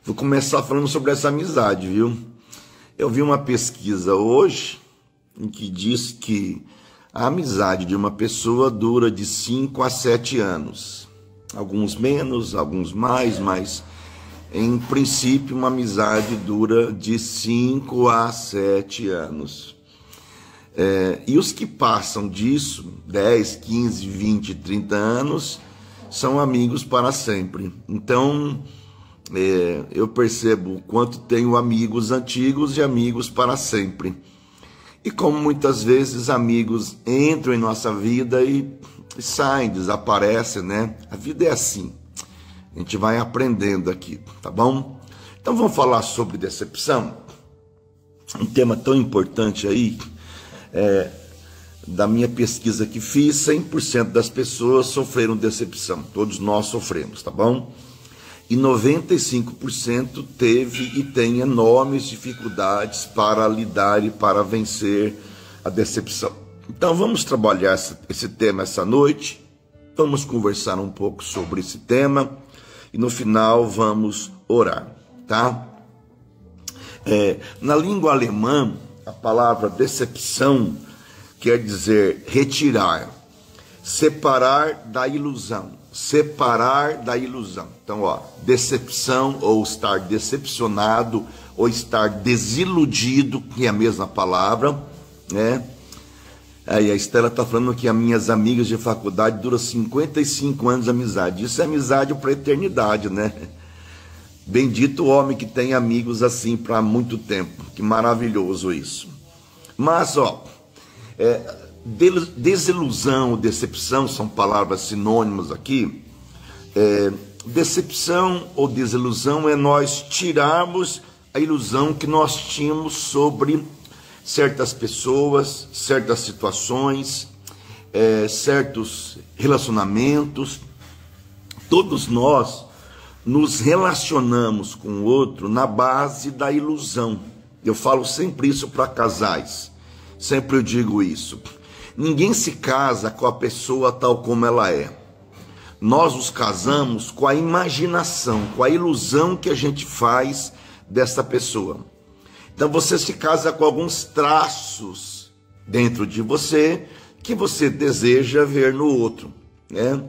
Vou começar falando sobre essa amizade, viu? Eu vi uma pesquisa hoje em que diz que a amizade de uma pessoa dura de 5 a 7 anos. Alguns menos, alguns mais, mas em princípio uma amizade dura de 5 a 7 anos. E os que passam disso, 10, 15, 20, 30 anos, são amigos para sempre. Então, eu percebo o quanto tenho amigos antigos e amigos para sempre. E como muitas vezes amigos entram em nossa vida e saem, desaparecem, né? A vida é assim. A gente vai aprendendo aqui, tá bom? Então vamos falar sobre decepção. Um tema tão importante aí. Da minha pesquisa que fiz, 100% das pessoas sofreram decepção. Todos nós sofremos, tá bom? E 95% teve e tem enormes dificuldades para lidar e para vencer a decepção. Então vamos trabalhar esse tema essa noite, vamos conversar um pouco sobre esse tema e no final vamos orar, tá? Na língua alemã, a palavra decepção quer dizer retirar, separar da ilusão. Separar da ilusão. Então, decepção ou estar decepcionado ou estar desiludido, que é a mesma palavra, né? Aí a Estela está falando que as minhas amigas de faculdade duram 55 anos de amizade. Isso é amizade para a eternidade, né? Bendito o homem que tem amigos assim para muito tempo. Que maravilhoso isso. Mas, desilusão, decepção são palavras sinônimas aqui. Decepção ou desilusão é nós tirarmos a ilusão que nós tínhamos sobre certas pessoas, certas situações, certos relacionamentos. Todos nós nos relacionamos com o outro na base da ilusão. Eu falo sempre isso para casais, sempre eu digo isso. Ninguém se casa com a pessoa tal como ela é. Nós nos casamos com a imaginação, com a ilusão que a gente faz dessa pessoa. Então você se casa com alguns traços dentro de você que você deseja ver no outro, né?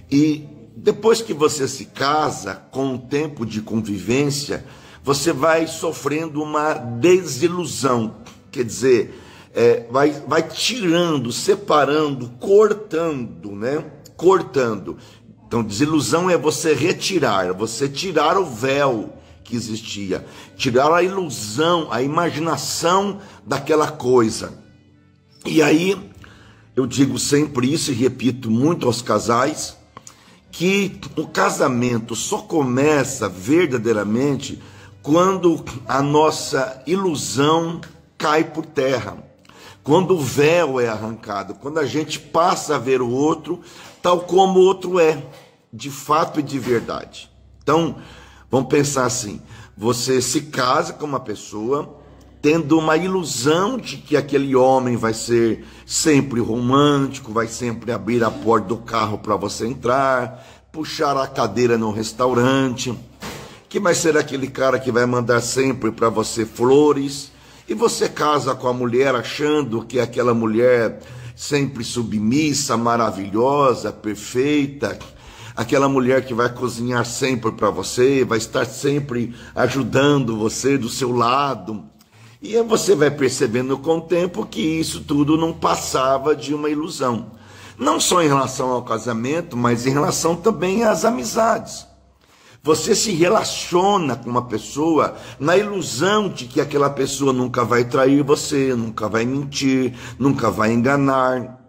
E depois que você se casa, com o tempo de convivência, você vai sofrendo uma desilusão, quer dizer, vai tirando, separando, cortando, né? Cortando. Então, desilusão é você retirar, você tirar o véu que existia, tirar a ilusão, a imaginação daquela coisa. E aí, eu digo sempre isso e repito muito aos casais, que o casamento só começa verdadeiramente quando a nossa ilusão cai por terra. Quando o véu é arrancado, quando a gente passa a ver o outro tal como o outro é, de fato e de verdade. Então, vamos pensar assim, você se casa com uma pessoa tendo uma ilusão de que aquele homem vai ser sempre romântico, vai sempre abrir a porta do carro para você entrar, puxar a cadeira no restaurante, que vai ser aquele cara que vai mandar sempre para você flores. E você casa com a mulher achando que é aquela mulher sempre submissa, maravilhosa, perfeita, aquela mulher que vai cozinhar sempre para você, vai estar sempre ajudando você do seu lado. E aí você vai percebendo com o tempo que isso tudo não passava de uma ilusão. Não só em relação ao casamento, mas em relação também às amizades. Você se relaciona com uma pessoa na ilusão de que aquela pessoa nunca vai trair você, nunca vai mentir, nunca vai enganar.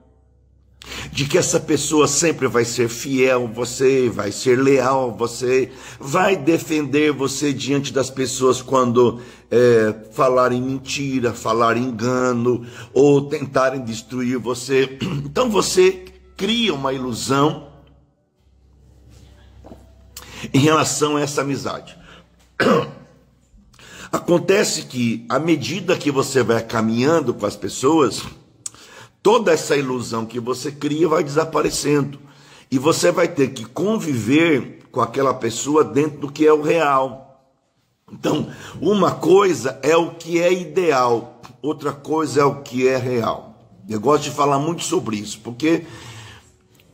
De que essa pessoa sempre vai ser fiel a você, vai ser leal a você, vai defender você diante das pessoas quando falarem mentira, falarem engano ou tentarem destruir você. Então você cria uma ilusão em relação a essa amizade. Acontece que, à medida que você vai caminhando com as pessoas, toda essa ilusão que você cria vai desaparecendo. E você vai ter que conviver com aquela pessoa dentro do que é o real. Então, uma coisa é o que é ideal, outra coisa é o que é real. Eu gosto de falar muito sobre isso, porque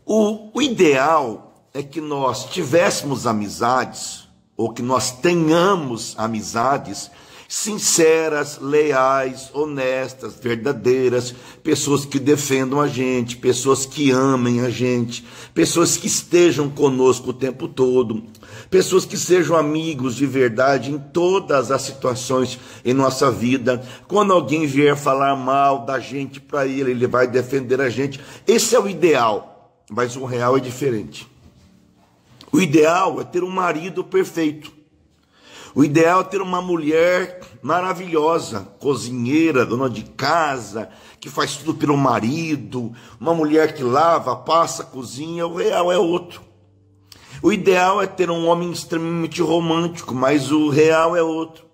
o ideal é que nós tivéssemos amizades, ou que nós tenhamos amizades sinceras, leais, honestas, verdadeiras, pessoas que defendam a gente, pessoas que amem a gente, pessoas que estejam conosco o tempo todo, pessoas que sejam amigos de verdade em todas as situações em nossa vida. Quando alguém vier falar mal da gente para ele, ele vai defender a gente. Esse é o ideal, mas o real é diferente. O ideal é ter um marido perfeito. O ideal é ter uma mulher maravilhosa, cozinheira, dona de casa, que faz tudo pelo marido, uma mulher que lava, passa, cozinha. O real é outro. O ideal é ter um homem extremamente romântico, mas o real é outro.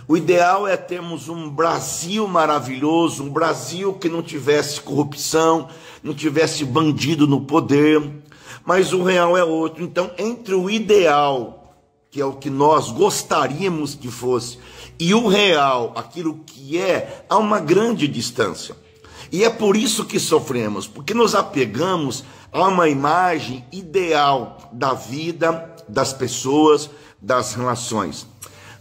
O ideal é termos um Brasil maravilhoso, um Brasil que não tivesse corrupção, não tivesse bandido no poder, mas o real é outro. Então, entre o ideal, que é o que nós gostaríamos que fosse, e o real, aquilo que é, há uma grande distância. E é por isso que sofremos, porque nos apegamos a uma imagem ideal da vida, das pessoas, das relações.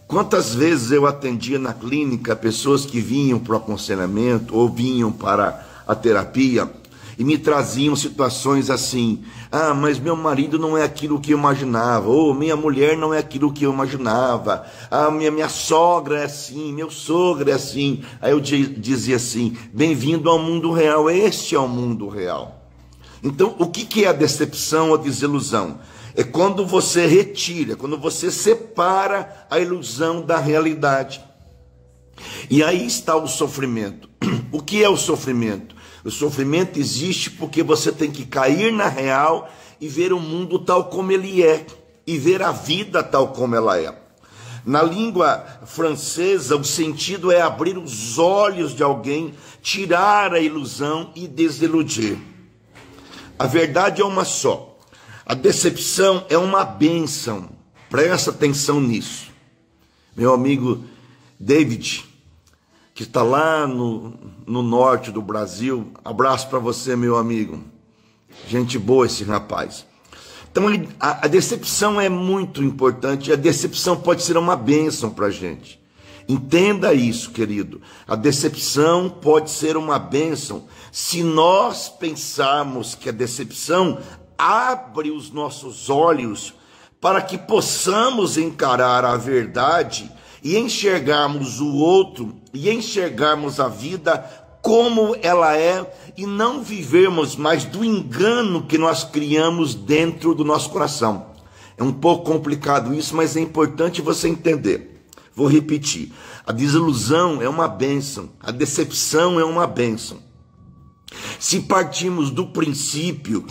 Quantas vezes eu atendia na clínica pessoas que vinham para o aconselhamento ou vinham para a terapia e me traziam situações assim: ah, mas meu marido não é aquilo que eu imaginava, ou minha mulher não é aquilo que eu imaginava, ah, minha sogra é assim, meu sogro é assim. Aí eu dizia assim: bem-vindo ao mundo real. Este é o mundo real. Então, o que é a decepção ou a desilusão? É quando você retira, quando você separa a ilusão da realidade. E aí está o sofrimento. O que é o sofrimento? O sofrimento existe porque você tem que cair na real e ver o mundo tal como ele é, e ver a vida tal como ela é. Na língua francesa, o sentido é abrir os olhos de alguém, tirar a ilusão e desiludir. A verdade é uma só. A decepção é uma bênção. Presta atenção nisso. Meu amigo David, que está lá no norte do Brasil, abraço para você, meu amigo. Gente boa esse rapaz. Então, a decepção é muito importante. A decepção pode ser uma bênção para a gente. Entenda isso, querido. A decepção pode ser uma bênção se nós pensarmos que a decepção abre os nossos olhos para que possamos encarar a verdade e enxergarmos o outro e enxergarmos a vida como ela é e não vivermos mais do engano que nós criamos dentro do nosso coração. É um pouco complicado isso, mas é importante você entender. Vou repetir. A desilusão é uma bênção, a decepção é uma bênção. Se partirmos do princípio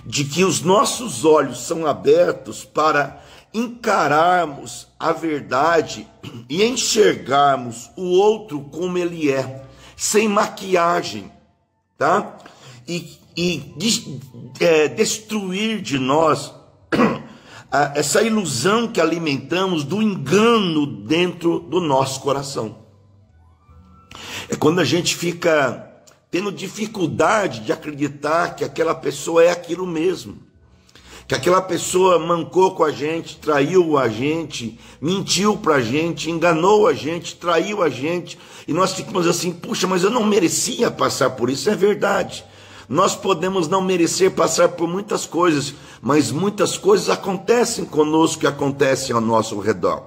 de que os nossos olhos são abertos para encararmos a verdade e enxergarmos o outro como ele é, sem maquiagem, tá? E destruir de nós essa ilusão que alimentamos do engano dentro do nosso coração. É quando a gente fica tendo dificuldade de acreditar que aquela pessoa é aquilo mesmo, que aquela pessoa mancou com a gente, traiu a gente, mentiu para a gente, enganou a gente, traiu a gente, e nós ficamos assim: puxa, mas eu não merecia passar por isso. É verdade, nós podemos não merecer passar por muitas coisas, mas muitas coisas acontecem conosco, e acontecem ao nosso redor.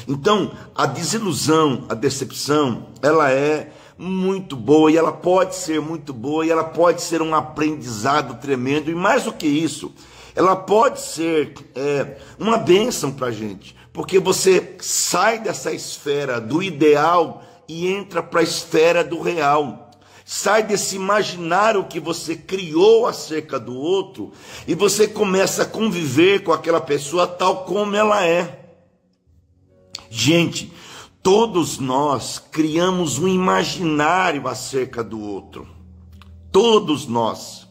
Então, a desilusão, a decepção, ela é muito boa, e ela pode ser muito boa, e ela pode ser um aprendizado tremendo, e mais do que isso, ela pode ser uma bênção para a gente, porque você sai dessa esfera do ideal e entra para a esfera do real. Sai desse imaginário que você criou acerca do outro e você começa a conviver com aquela pessoa tal como ela é. Gente, todos nós criamos um imaginário acerca do outro. Todos nós.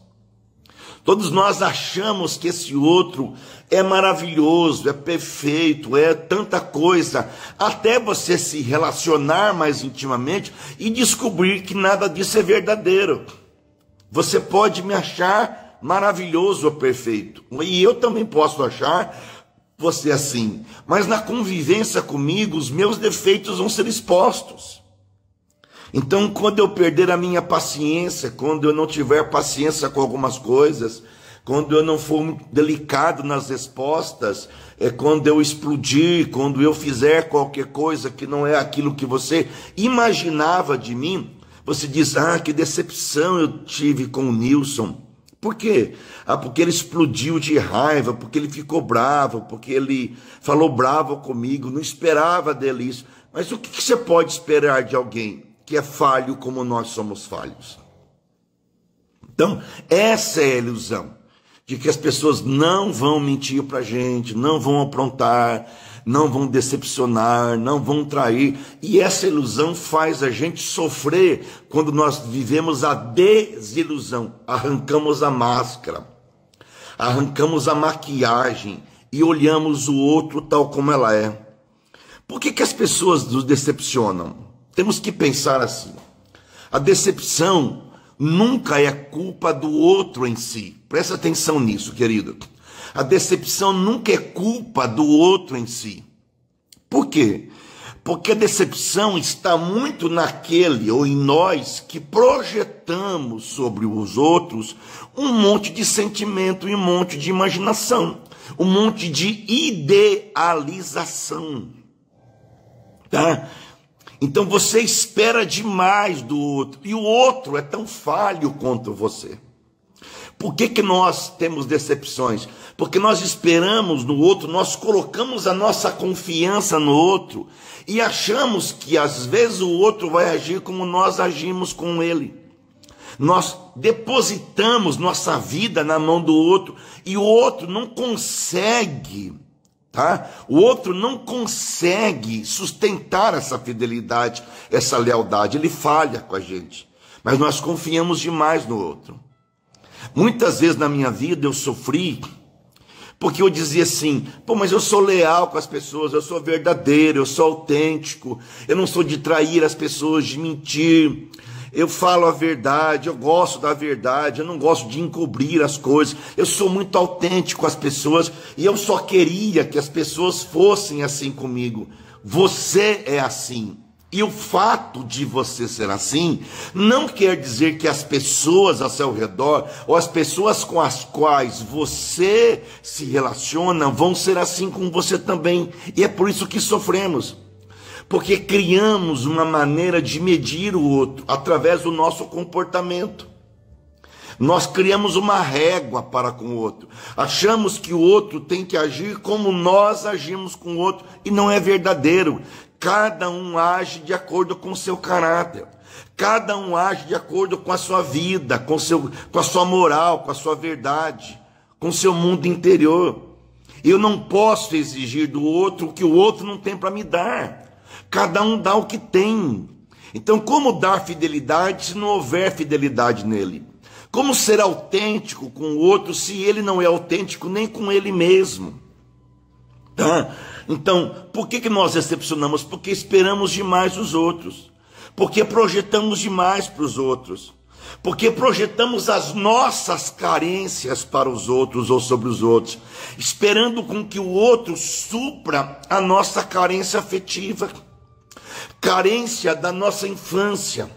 Todos nós achamos que esse outro é maravilhoso, é perfeito, é tanta coisa, até você se relacionar mais intimamente e descobrir que nada disso é verdadeiro. Você pode me achar maravilhoso ou perfeito, e eu também posso achar você assim, mas na convivência comigo, os meus defeitos vão ser expostos. Então, quando eu perder a minha paciência, quando eu não tiver paciência com algumas coisas, quando eu não for muito delicado nas respostas, quando eu explodir, quando eu fizer qualquer coisa que não é aquilo que você imaginava de mim, você diz, que decepção eu tive com o Nilson. Por quê? Porque ele explodiu de raiva, porque ele ficou bravo, porque ele falou bravo comigo, não esperava dele isso. Mas o que você pode esperar de alguém que é falho como nós somos falhos? Então, essa é a ilusão, de que as pessoas não vão mentir para a gente, não vão aprontar, não vão decepcionar, não vão trair. E essa ilusão faz a gente sofrer quando nós vivemos a desilusão. Arrancamos a máscara, arrancamos a maquiagem e olhamos o outro tal como ela é. Por que as pessoas nos decepcionam? Temos que pensar assim. A decepção nunca é culpa do outro em si. Presta atenção nisso, querido. A decepção nunca é culpa do outro em si. Por quê? Porque a decepção está muito naquele ou em nós que projetamos sobre os outros um monte de sentimento e um monte de imaginação, um monte de idealização. Tá? Então você espera demais do outro, e o outro é tão falho quanto você. Por que nós temos decepções? Porque nós esperamos no outro, nós colocamos a nossa confiança no outro, e achamos que às vezes o outro vai agir como nós agimos com ele. Nós depositamos nossa vida na mão do outro, e o outro não consegue... O outro não consegue sustentar essa fidelidade, essa lealdade. Ele falha com a gente, mas nós confiamos demais no outro. Muitas vezes na minha vida eu sofri, porque eu dizia assim, mas eu sou leal com as pessoas, eu sou verdadeiro, eu sou autêntico, eu não sou de trair as pessoas, de mentir. Eu falo a verdade, eu gosto da verdade, eu não gosto de encobrir as coisas, eu sou muito autêntico com as pessoas, e eu só queria que as pessoas fossem assim comigo. Você é assim, e o fato de você ser assim, não quer dizer que as pessoas ao seu redor, ou as pessoas com as quais você se relaciona, vão ser assim com você também, e é por isso que sofremos. Porque criamos uma maneira de medir o outro através do nosso comportamento. Nós criamos uma régua para com o outro. Achamos que o outro tem que agir como nós agimos com o outro. E não é verdadeiro. Cada um age de acordo com o seu caráter. Cada um age de acordo com a sua vida, com a sua moral, com a sua verdade, com o seu mundo interior. Eu não posso exigir do outro o que o outro não tem para me dar. Cada um dá o que tem. Então, como dar fidelidade se não houver fidelidade nele? Como ser autêntico com o outro se ele não é autêntico nem com ele mesmo? Então, por que nós decepcionamos? Porque esperamos demais os outros. Porque projetamos demais para os outros. Porque projetamos as nossas carências para os outros ou sobre os outros, esperando com que o outro supra a nossa carência afetiva. Carência da nossa infância,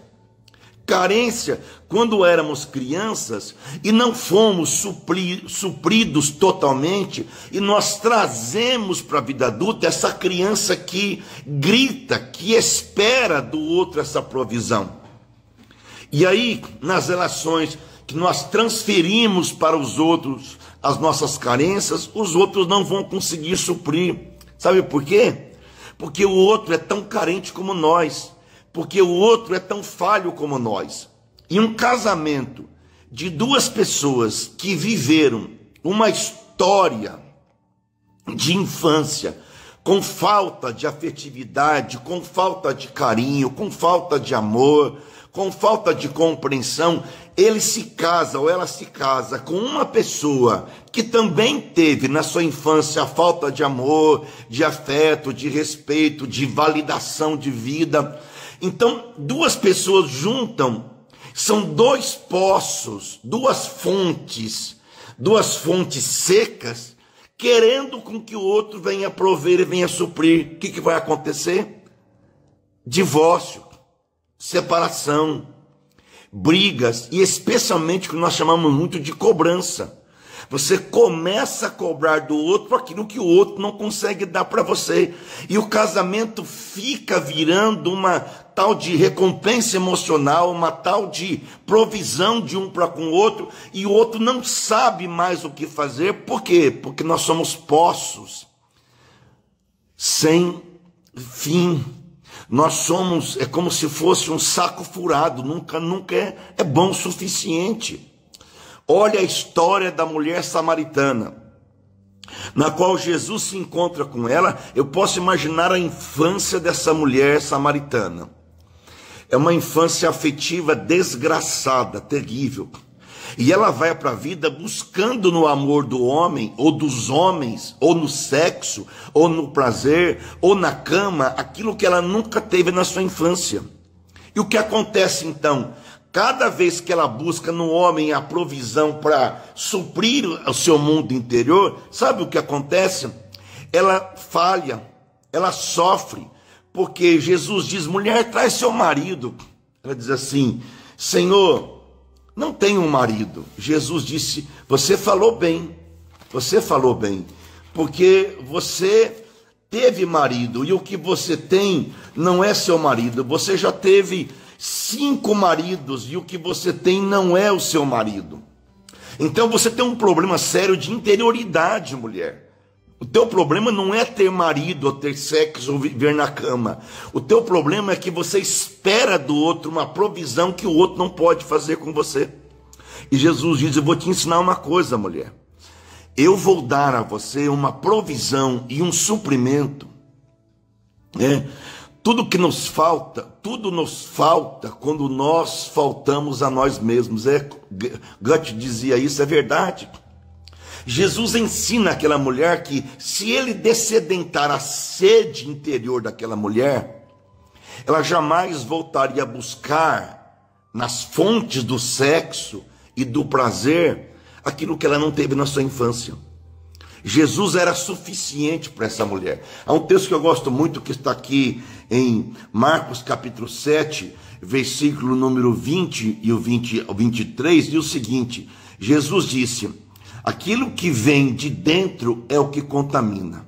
carência quando éramos crianças e não fomos supridos totalmente, e nós trazemos para a vida adulta essa criança que grita, que espera do outro essa provisão. E aí, nas relações que nós transferimos para os outros as nossas carências, os outros não vão conseguir suprir. Sabe por quê? Porque o outro é tão carente como nós, porque o outro é tão falho como nós. E um casamento de duas pessoas que viveram uma história de infância com falta de afetividade, com falta de carinho, com falta de amor, com falta de compreensão, ele se casa ou ela se casa com uma pessoa que também teve na sua infância a falta de amor, de afeto, de respeito, de validação de vida. Então, duas pessoas juntam, são dois poços, duas fontes secas, querendo com que o outro venha prover e venha suprir. O que vai acontecer? Divórcio, separação, brigas, e especialmente o que nós chamamos muito de cobrança. Você começa a cobrar do outro aquilo que o outro não consegue dar para você. E o casamento fica virando uma tal de recompensa emocional, uma tal de provisão de um para com o outro, e o outro não sabe mais o que fazer. Por quê? Porque nós somos poços sem fim. Nós somos, é como se fosse um saco furado, nunca é bom o suficiente. Olha a história da mulher samaritana, na qual Jesus se encontra com ela. Eu posso imaginar a infância dessa mulher samaritana. É uma infância afetiva desgraçada, terrível. E ela vai para a vida buscando no amor do homem, ou dos homens, ou no sexo, ou no prazer, ou na cama, aquilo que ela nunca teve na sua infância. E o que acontece então? Cada vez que ela busca no homem a provisão para suprir o seu mundo interior, sabe o que acontece? Ela falha, ela sofre, porque Jesus diz: mulher, traz seu marido. Ela diz assim: Senhor, não tenho um marido. Jesus disse: você falou bem, porque você teve marido, e o que você tem não é seu marido. Você já teve 5 maridos, e o que você tem não é o seu marido. Então você tem um problema sério de interioridade, mulher. O teu problema não é ter marido, ou ter sexo, ou viver na cama. O teu problema é que você espera do outro uma provisão que o outro não pode fazer com você. E Jesus diz: eu vou te ensinar uma coisa, mulher. Eu vou dar a você uma provisão e um suprimento. Tudo nos falta quando nós faltamos a nós mesmos. Goethe dizia isso, é verdade. Jesus ensina aquela mulher que, se ele descedentar a sede interior daquela mulher, ela jamais voltaria a buscar nas fontes do sexo e do prazer aquilo que ela não teve na sua infância. Jesus era suficiente para essa mulher. Há um texto que eu gosto muito, que está aqui em Marcos capítulo 7, versículo número 20 e o 23, diz o seguinte: Jesus disse: aquilo que vem de dentro é o que contamina,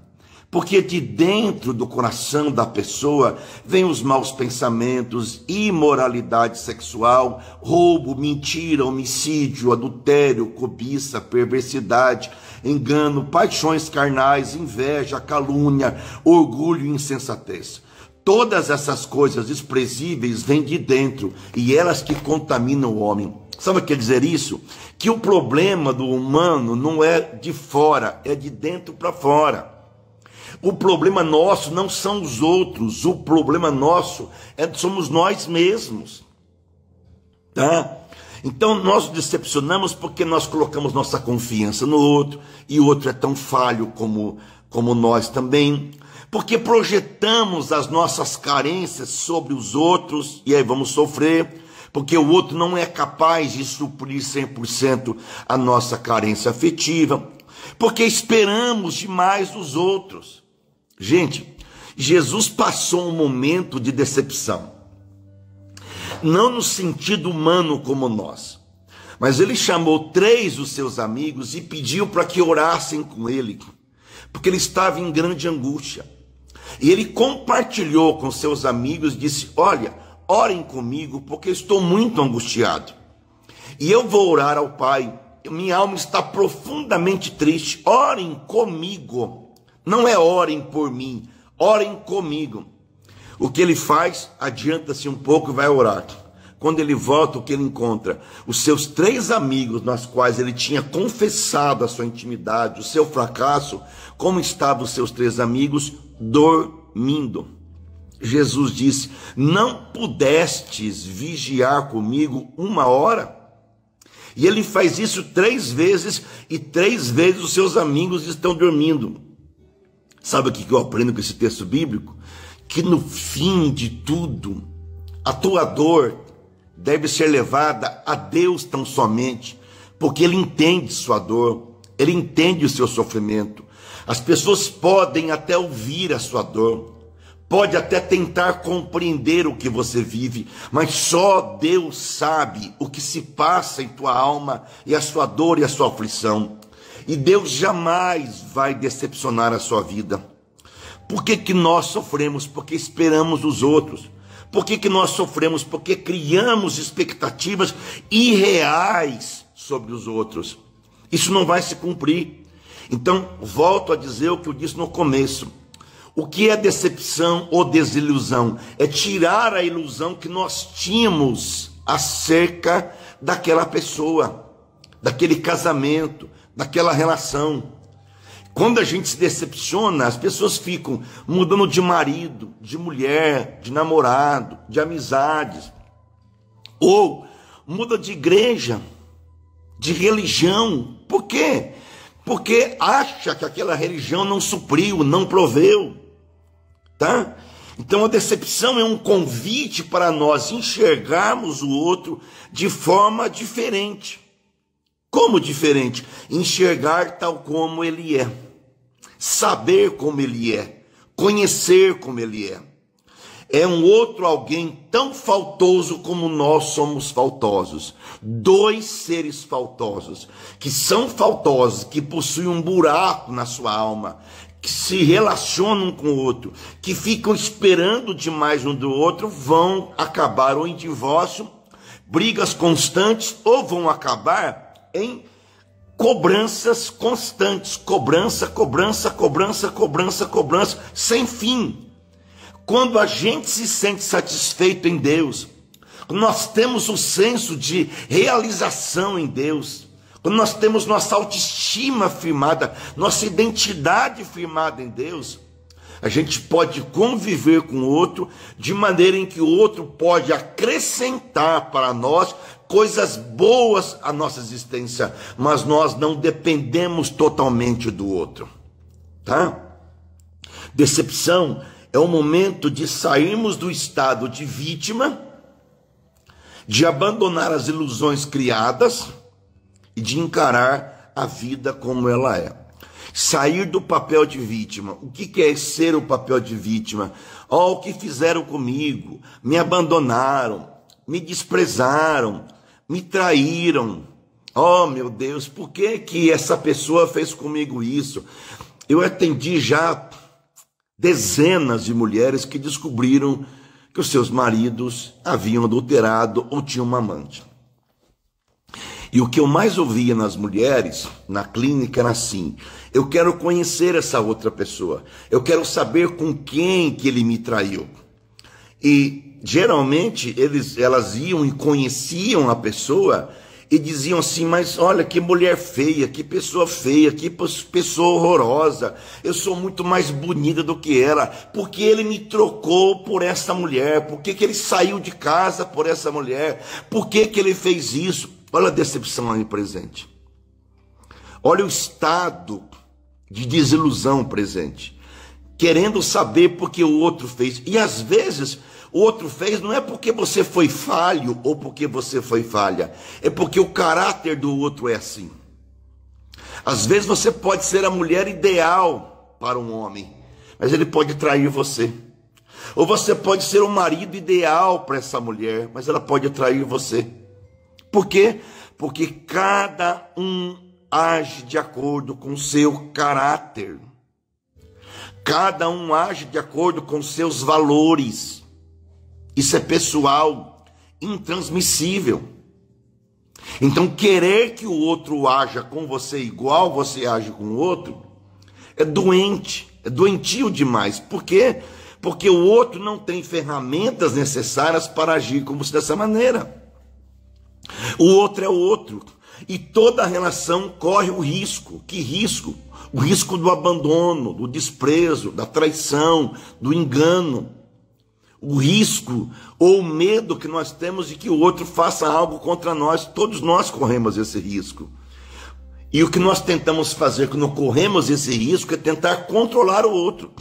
porque de dentro do coração da pessoa vêm os maus pensamentos, imoralidade sexual, roubo, mentira, homicídio, adultério, cobiça, perversidade, engano, paixões carnais, inveja, calúnia, orgulho e insensatez. Todas essas coisas desprezíveis vêm de dentro, e elas que contaminam o homem. Sabe o que quer dizer isso? Que o problema do humano não é de fora, é de dentro para fora. O problema nosso não são os outros, o problema nosso somos nós mesmos. Tá? Então nós nos decepcionamos porque nós colocamos nossa confiança no outro, e o outro é tão falho como nós também. Porque projetamos as nossas carências sobre os outros, e aí vamos sofrer, porque o outro não é capaz de suprir 100% a nossa carência afetiva, porque esperamos demais dos outros. Gente, Jesus passou um momento de decepção, não no sentido humano como nós, mas ele chamou 3 dos seus amigos e pediu para que orassem com ele, porque ele estava em grande angústia. E ele compartilhou com seus amigos, disse: olha, orem comigo, porque estou muito angustiado, e eu vou orar ao Pai, minha alma está profundamente triste, orem comigo. Não é orem por mim, orem comigo. O que ele faz? Adianta-se um pouco e vai orar. Quando ele volta, o que ele encontra? Os seus 3 amigos, nas quais ele tinha confessado a sua intimidade, o seu fracasso. Como estavam os seus 3 amigos? Dormindo. Jesus disse: não pudestes vigiar comigo 1 hora? E ele faz isso 3 vezes, e 3 vezes os seus amigos estão dormindo. Sabe o que eu aprendo com esse texto bíblico? Que no fim de tudo, a tua dor deve ser levada a Deus tão somente, porque Ele entende sua dor, Ele entende o seu sofrimento. As pessoas podem até ouvir a sua dor, pode até tentar compreender o que você vive, mas só Deus sabe o que se passa em tua alma, e a sua dor e a sua aflição. E Deus jamais vai decepcionar a sua vida. Por que que nós sofremos? Porque esperamos os outros. Por que que nós sofremos? Porque criamos expectativas irreais sobre os outros. Isso não vai se cumprir. Então, volto a dizer o que eu disse no começo. O que é decepção ou desilusão? É tirar a ilusão que nós tínhamos acerca daquela pessoa, daquele casamento, daquela relação. Quando a gente se decepciona, as pessoas ficam mudando de marido, de mulher, de namorado, de amizades. Ou muda de igreja, de religião. Por quê? Porque acha que aquela religião não supriu, não proveu. Tá? Então a decepção é um convite para nós enxergarmos o outro de forma diferente. Como diferente? Enxergar tal como ele é, saber como ele é, conhecer como ele é. É um outro alguém tão faltoso como nós somos faltosos. 2 seres faltosos, que são faltosos, que possuem um buraco na sua alma, que se relacionam com o outro, que ficam esperando demais um do outro, vão acabar ou em divórcio, brigas constantes, ou vão acabar em cobranças constantes, cobrança, sem fim. Quando a gente se sente satisfeito em Deus, quando nós temos o senso de realização em Deus, quando nós temos nossa autoestima firmada, nossa identidade firmada em Deus, a gente pode conviver com o outro de maneira em que o outro pode acrescentar para nós coisas boas à nossa existência, mas nós não dependemos totalmente do outro, tá? Decepção é o momento de sairmos do estado de vítima, de abandonar as ilusões criadas e de encarar a vida como ela é. Sair do papel de vítima. O que é ser o papel de vítima? O que fizeram comigo? Me abandonaram, me desprezaram, me traíram. Oh, meu Deus, por que que essa pessoa fez comigo isso? Eu atendi já dezenas de mulheres que descobriram que os seus maridos haviam adulterado ou tinham uma amante. E o que eu mais ouvia nas mulheres, na clínica, era assim: eu quero conhecer essa outra pessoa, eu quero saber com quem que ele me traiu. E geralmente elas iam e conheciam a pessoa e diziam assim: mas olha que mulher feia, que pessoa horrorosa, eu sou muito mais bonita do que ela, porque ele me trocou por essa mulher, porque que ele saiu de casa por essa mulher, por que que ele fez isso? Olha a decepção aí presente. Olha o estado de desilusão presente. Querendo saber por que o outro fez. E às vezes o outro fez não é porque você foi falho ou porque você foi falha. É porque o caráter do outro é assim. Às vezes você pode ser a mulher ideal para um homem, mas ele pode trair você. Ou você pode ser o marido ideal para essa mulher, mas ela pode trair você. Por quê? Porque cada um age de acordo com o seu caráter. Cada um age de acordo com seus valores. Isso é pessoal, intransmissível. Então, querer que o outro haja com você igual você age com o outro, é doente, é doentio demais. Por quê? Porque o outro não tem ferramentas necessárias para agir como se dessa maneira. O outro é o outro. E toda relação corre o risco. Que risco? O risco do abandono, do desprezo, da traição, do engano. o risco ou o medo que nós temos de que o outro faça algo contra nós. Todos nós corremos esse risco. E o que nós tentamos fazer quando corremos esse risco é tentar controlar o outro.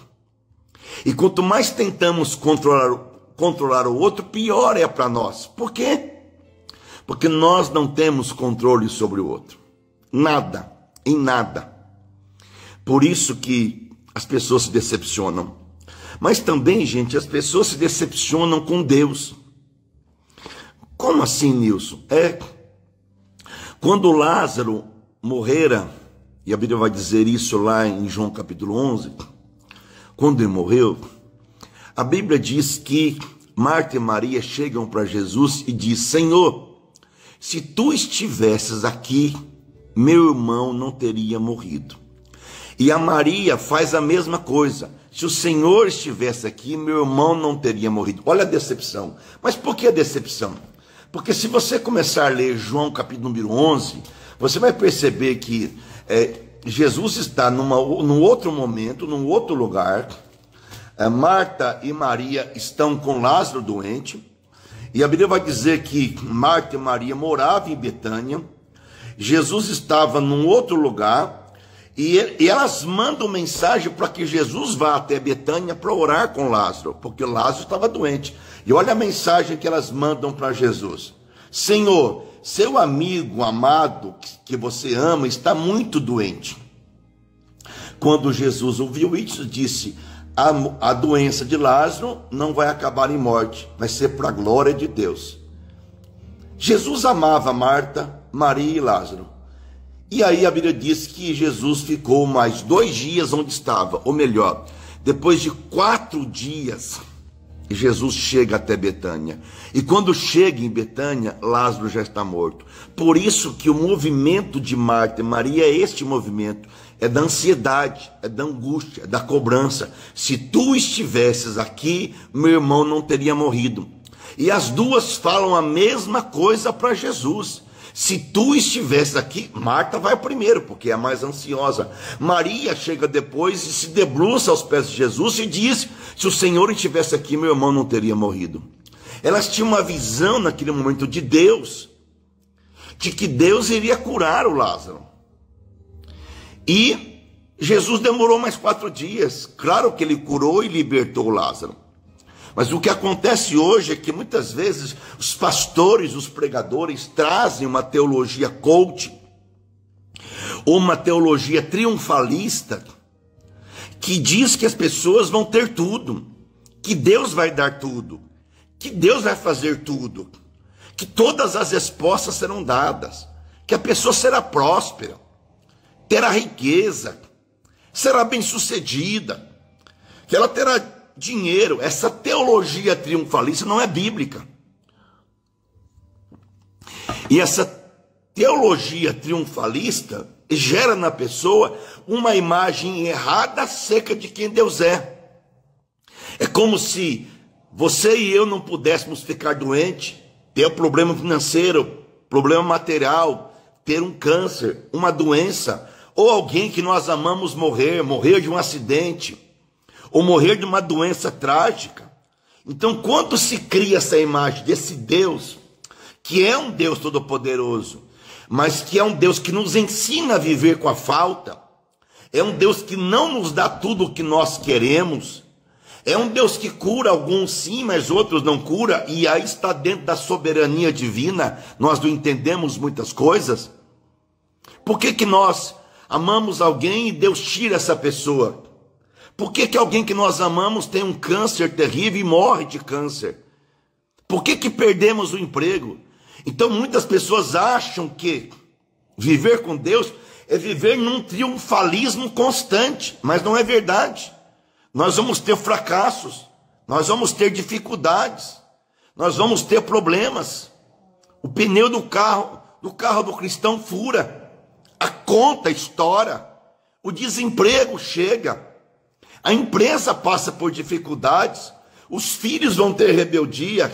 E quanto mais tentamos controlar o outro, pior é para nós. Por quê? Porque nós não temos controle sobre o outro. Nada, em nada. Por isso que as pessoas se decepcionam. Mas também, gente, as pessoas se decepcionam com Deus. Como assim, Nilson? Quando Lázaro morrera, e a Bíblia vai dizer isso lá em João capítulo 11, quando ele morreu, a Bíblia diz que Marta e Maria chegam para Jesus e diz: Senhor, se tu estivesses aqui, meu irmão não teria morrido. E a Maria faz a mesma coisa: se o Senhor estivesse aqui, meu irmão não teria morrido. Olha a decepção. Mas por que a decepção? Porque se você começar a ler João capítulo número 11, você vai perceber que Jesus está num outro momento, num outro lugar. Marta e Maria estão com Lázaro doente. E a Bíblia vai dizer que Marta e Maria moravam em Betânia. Jesus estava num outro lugar. E elas mandam mensagem para que Jesus vá até Betânia para orar com Lázaro, porque Lázaro estava doente. E olha a mensagem que elas mandam para Jesus: Senhor, seu amigo amado, que você ama, está muito doente. Quando Jesus ouviu isso, disse: a doença de Lázaro não vai acabar em morte, vai ser para a glória de Deus. Jesus amava Marta, Maria e Lázaro. E aí a Bíblia diz que Jesus ficou mais 2 dias onde estava, ou melhor, depois de 4 dias, Jesus chega até Betânia. E quando chega em Betânia, Lázaro já está morto. Por isso que o movimento de Marta e Maria é este movimento, é da ansiedade, é da angústia, é da cobrança. Se tu estivesses aqui, meu irmão não teria morrido. E as duas falam a mesma coisa para Jesus. Se tu estivesse aqui, Marta vai primeiro, porque é a mais ansiosa. Maria chega depois e se debruça aos pés de Jesus e diz: se o Senhor estivesse aqui, meu irmão não teria morrido. Elas tinham uma visão naquele momento de Deus, de que Deus iria curar o Lázaro. E Jesus demorou mais 4 dias. Claro que ele curou e libertou o Lázaro. Mas o que acontece hoje é que muitas vezes os pastores, os pregadores trazem uma teologia coach, ou uma teologia triunfalista, que diz que as pessoas vão ter tudo, que Deus vai dar tudo, que Deus vai fazer tudo, que todas as respostas serão dadas, que a pessoa será próspera, terá riqueza, será bem-sucedida, que ela terá dinheiro. Essa teologia triunfalista não é bíblica. E essa teologia triunfalista gera na pessoa uma imagem errada acerca de quem Deus é. É como se você e eu não pudéssemos ficar doentes, ter um problema financeiro, problema material, ter um câncer, uma doença, ou alguém que nós amamos morrer de um acidente, ou morrer de uma doença trágica. Então, quando se cria essa imagem desse Deus, que é um Deus todo-poderoso, mas que é um Deus que nos ensina a viver com a falta, é um Deus que não nos dá tudo o que nós queremos, é um Deus que cura alguns sim, mas outros não cura, e aí está dentro da soberania divina, nós não entendemos muitas coisas. Por que nós amamos alguém e Deus tira essa pessoa? Por que alguém que nós amamos tem um câncer terrível e morre de câncer? Por que perdemos o emprego? Então muitas pessoas acham que viver com Deus é viver num triunfalismo constante, mas não é verdade. Nós vamos ter fracassos, nós vamos ter dificuldades, nós vamos ter problemas. O pneu do carro do cristão fura, a conta estoura, o desemprego chega, a empresa passa por dificuldades, os filhos vão ter rebeldia,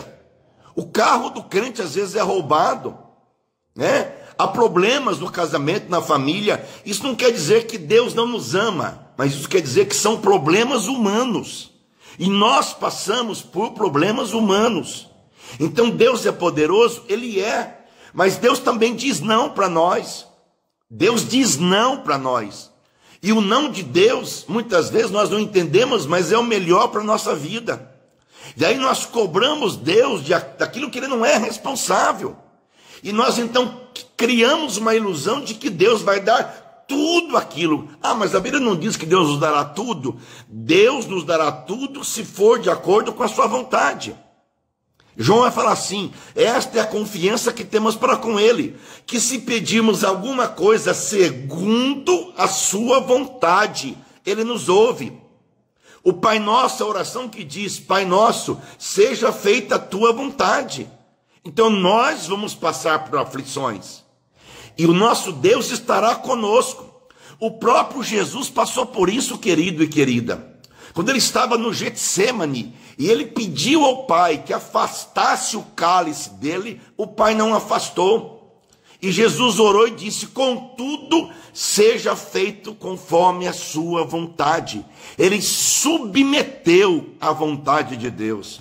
o carro do crente às vezes é roubado, né? Há problemas no casamento, na família. Isso não quer dizer que Deus não nos ama, mas isso quer dizer que são problemas humanos. E nós passamos por problemas humanos. Então Deus é poderoso? Ele é. Mas Deus também diz não para nós. Deus diz não para nós. E o não de Deus, muitas vezes nós não entendemos, mas é o melhor para a nossa vida. E aí nós cobramos Deus daquilo que Ele não é responsável. E nós então criamos uma ilusão de que Deus vai dar tudo aquilo. Ah, mas a Bíblia não diz que Deus nos dará tudo. Deus nos dará tudo se for de acordo com a sua vontade. João vai falar assim: esta é a confiança que temos para com Ele, que se pedirmos alguma coisa segundo a sua vontade, Ele nos ouve. O Pai Nosso, a oração que diz: Pai Nosso, seja feita a tua vontade. Então nós vamos passar por aflições, e o nosso Deus estará conosco. O próprio Jesus passou por isso, querido e querida. Quando ele estava no Getsêmani, e ele pediu ao Pai que afastasse o cálice dele, o Pai não afastou. E Jesus orou e disse: contudo, seja feito conforme a sua vontade. Ele submeteu à vontade de Deus.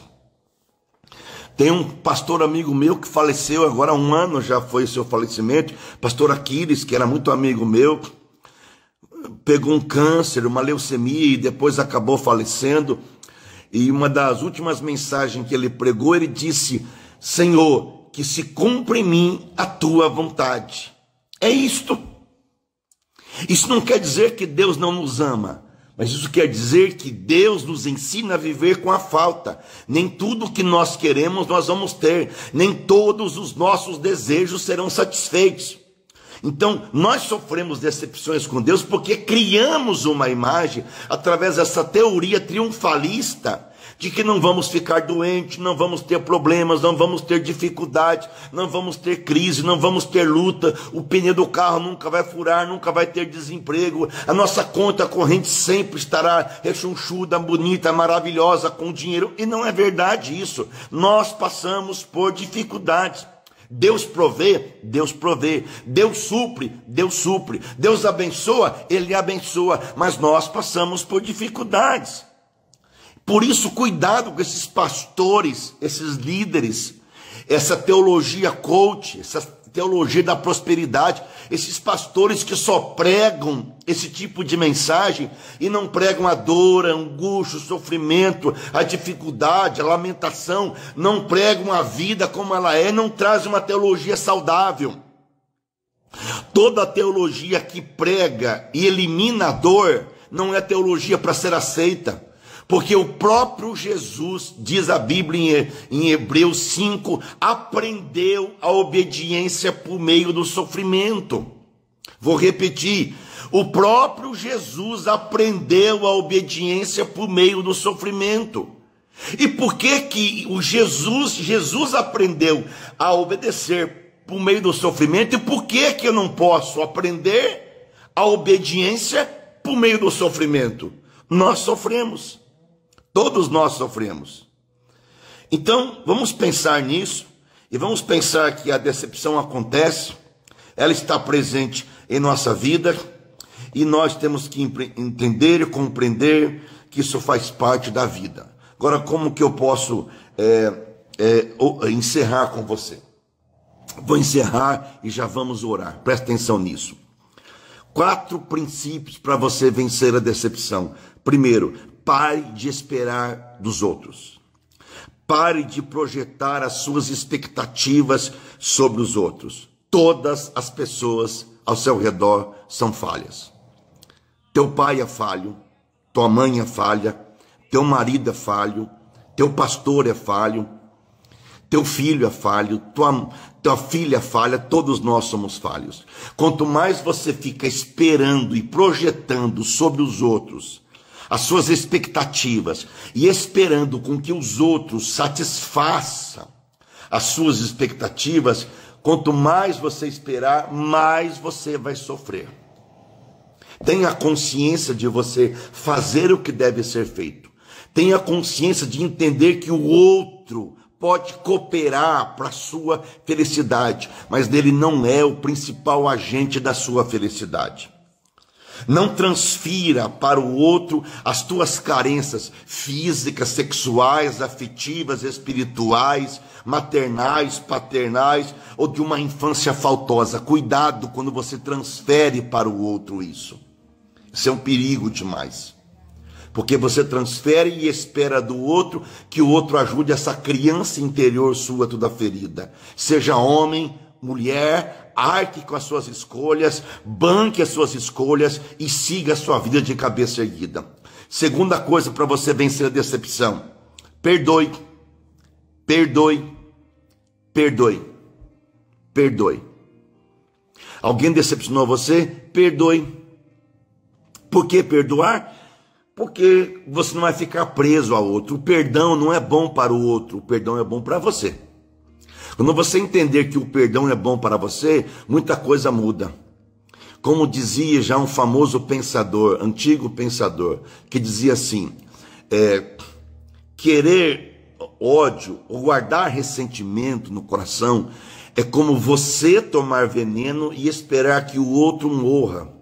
Tem um pastor amigo meu que faleceu agora há 1 ano, já foi o seu falecimento, pastor Aquiles, que era muito amigo meu, pegou um câncer, uma leucemia, e depois acabou falecendo. E uma das últimas mensagens que ele pregou, ele disse: Senhor, que se cumpra em mim a tua vontade. É isto. Isso não quer dizer que Deus não nos ama, mas isso quer dizer que Deus nos ensina a viver com a falta. Nem tudo que nós queremos nós vamos ter, nem todos os nossos desejos serão satisfeitos. Então, nós sofremos decepções com Deus porque criamos uma imagem através dessa teoria triunfalista de que não vamos ficar doentes, não vamos ter problemas, não vamos ter dificuldade, não vamos ter crise, não vamos ter luta, o pneu do carro nunca vai furar, nunca vai ter desemprego, a nossa conta corrente sempre estará rechonchuda, bonita, maravilhosa, com dinheiro. E não é verdade isso. Nós passamos por dificuldades. Deus provê, Deus provê. Deus supre, Deus supre. Deus abençoa, Ele abençoa. Mas nós passamos por dificuldades. Por isso, cuidado com esses pastores, esses líderes, essa teologia coach, essa teologia da prosperidade, esses pastores que só pregam esse tipo de mensagem e não pregam a dor, a angústia, o sofrimento, a dificuldade, a lamentação, não pregam a vida como ela é, não trazem uma teologia saudável. Toda teologia que prega e elimina a dor não é teologia para ser aceita. Porque o próprio Jesus, diz a Bíblia em Hebreus 5, aprendeu a obediência por meio do sofrimento. Vou repetir, o próprio Jesus aprendeu a obediência por meio do sofrimento. E por que o Jesus aprendeu a obedecer por meio do sofrimento? E por que eu não posso aprender a obediência por meio do sofrimento? Nós sofremos. Todos nós sofremos. Então, vamos pensar nisso, e vamos pensar que a decepção acontece, ela está presente em nossa vida, e nós temos que entender e compreender que isso faz parte da vida. Agora, como que eu posso encerrar com você? Vou encerrar e já vamos orar, presta atenção nisso. 4 princípios para você vencer a decepção. Primeiro, pare de esperar dos outros. Pare de projetar as suas expectativas sobre os outros. Todas as pessoas ao seu redor são falhas. Teu pai é falho, tua mãe é falha, teu marido é falho, teu pastor é falho, teu filho é falho, tua filha é falha, todos nós somos falhos. Quanto mais você fica esperando e projetando sobre os outros as suas expectativas e esperando com que os outros satisfaçam as suas expectativas, quanto mais você esperar, mais você vai sofrer. Tenha consciência de você fazer o que deve ser feito. Tenha consciência de entender que o outro pode cooperar para a sua felicidade, mas ele não é o principal agente da sua felicidade. Não transfira para o outro as tuas carências físicas, sexuais, afetivas, espirituais, maternais, paternais ou de uma infância faltosa. Cuidado quando você transfere para o outro isso. Isso é um perigo demais. Porque você transfere e espera do outro que o outro ajude essa criança interior sua toda ferida. Seja homem, mulher, arque com as suas escolhas, banque as suas escolhas e siga a sua vida de cabeça erguida. Segunda coisa para você vencer a decepção: perdoe, perdoe, perdoe, perdoe. Alguém decepcionou você? Perdoe. Por que perdoar? Porque você não vai ficar preso ao outro. O perdão não é bom para o outro, o perdão é bom para você. Quando você entender que o perdão é bom para você, muita coisa muda. Como dizia já um famoso pensador, antigo pensador, que dizia assim: querer ódio ou guardar ressentimento no coração é como você tomar veneno e esperar que o outro morra.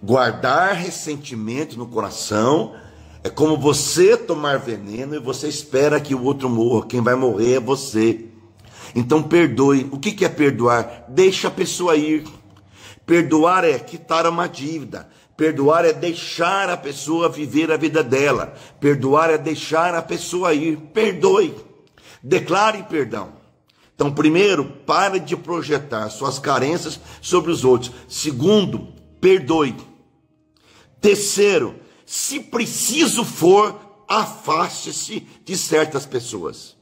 Guardar ressentimento no coração é como você tomar veneno e você espera que o outro morra. Quem vai morrer é você. Então perdoe. O que é perdoar? Deixa a pessoa ir. Perdoar é quitar uma dívida. Perdoar é deixar a pessoa viver a vida dela. Perdoar é deixar a pessoa ir. Perdoe. Declare perdão. Então, primeiro, pare de projetar suas carências sobre os outros. Segundo, perdoe. Terceiro, se preciso for, afaste-se de certas pessoas.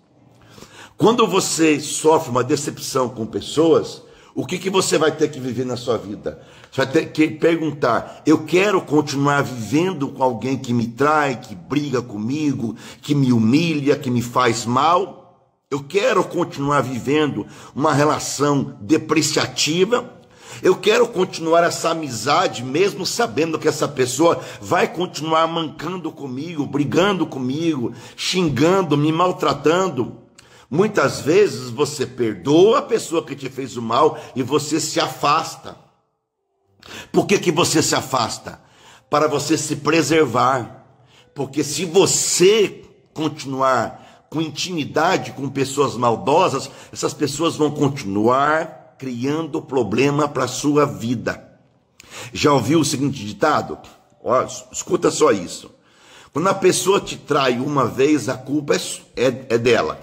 Quando você sofre uma decepção com pessoas, o que você vai ter que viver na sua vida? Você vai ter que perguntar: eu quero continuar vivendo com alguém que me trai, que briga comigo, que me humilha, que me faz mal? Eu quero continuar vivendo uma relação depreciativa? Eu quero continuar essa amizade, mesmo sabendo que essa pessoa vai continuar mancando comigo, brigando comigo, xingando, me maltratando? Muitas vezes você perdoa a pessoa que te fez o mal e você se afasta. Por que você se afasta? Para você se preservar. Porque se você continuar com intimidade com pessoas maldosas, essas pessoas vão continuar criando problema para a sua vida. Já ouviu o seguinte ditado? Ó, escuta só isso. Quando a pessoa te trai uma vez, a culpa é dela.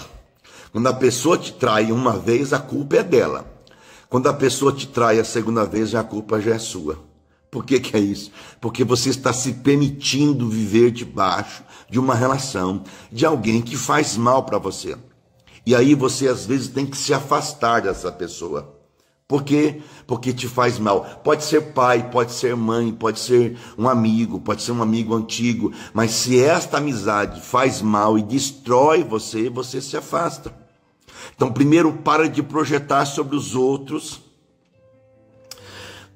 Quando a pessoa te trai uma vez, a culpa é dela. Quando a pessoa te trai a segunda vez, a culpa já é sua. Por que é isso? Porque você está se permitindo viver debaixo de uma relação de alguém que faz mal para você. E aí você às vezes tem que se afastar dessa pessoa. Por quê? Porque te faz mal. Pode ser pai, pode ser mãe, pode ser um amigo antigo. Mas se esta amizade faz mal e destrói você, você se afasta. Então, primeiro, para de projetar sobre os outros